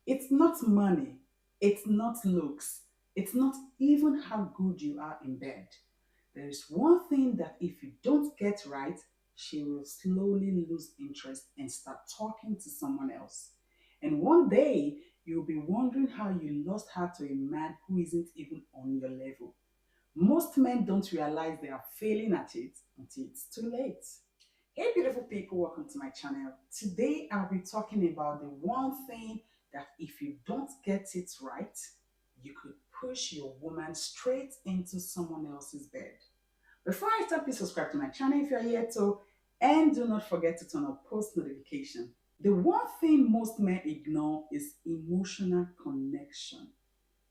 It's not money, it's not looks, it's not even how good you are in bed. There is one thing that if you don't get right, she will slowly lose interest and start talking to someone else. And one day, you'll be wondering how you lost her to a man who isn't even on your level. Most men don't realize they are failing at it until it's too late. Hey, beautiful people, welcome to my channel. Today, I'll be talking about the one thing that if you don't get it right, you could push your woman straight into someone else's bed. Before I start, please subscribe to my channel if you're here to, and do not forget to turn on post notification. The one thing most men ignore is emotional connection,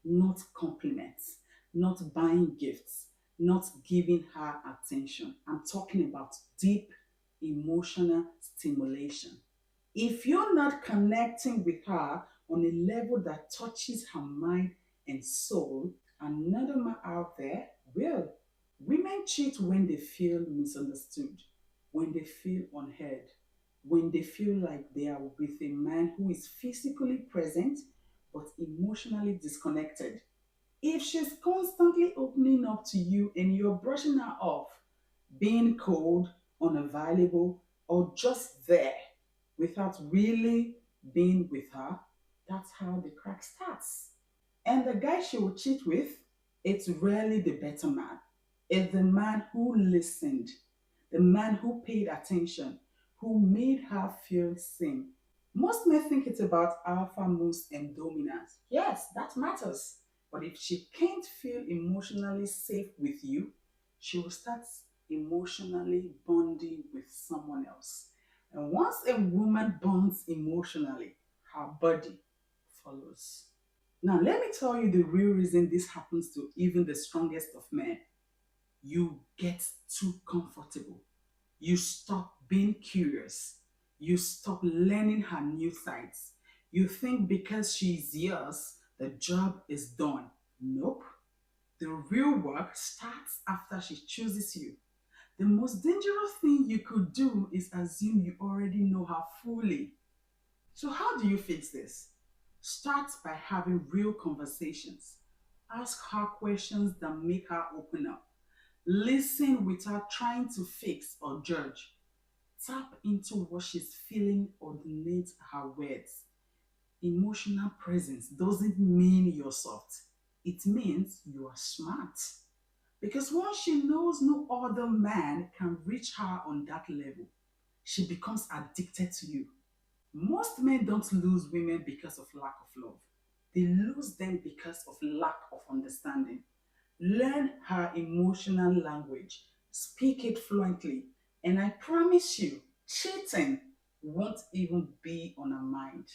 not compliments, not buying gifts, not giving her attention. I'm talking about deep emotional stimulation. If you're not connecting with her on a level that touches her mind and soul, another man out there will. Women cheat when they feel misunderstood, when they feel unheard, when they feel like they are with a man who is physically present but emotionally disconnected. If she's constantly opening up to you and you're brushing her off, being cold, unavailable, or just there without really being with her, that's how the crack starts. And the guy she will cheat with, it's rarely the better man. It's the man who listened, the man who paid attention, who made her feel seen. Most men think it's about alpha moves and dominance. Yes, that matters. But if she can't feel emotionally safe with you, she will start emotionally bonding with someone else. And once a woman bonds emotionally, her body follows. Now, let me tell you the real reason this happens to even the strongest of men. You get too comfortable. You stop being curious. You stop learning her new sides. You think because she's yours, the job is done. Nope. The real work starts after she chooses you. The most dangerous thing you could do is assume you already know her fully. So, how do you fix this? Start by having real conversations. Ask her questions that make her open up. Listen without trying to fix or judge. Tap into what she's feeling underneath her words. Emotional presence doesn't mean you're soft, it means you are smart. Because once she knows no other man can reach her on that level, she becomes addicted to you. Most men don't lose women because of lack of love. They lose them because of lack of understanding. Learn her emotional language, speak it fluently, and I promise you, cheating won't even be on her mind.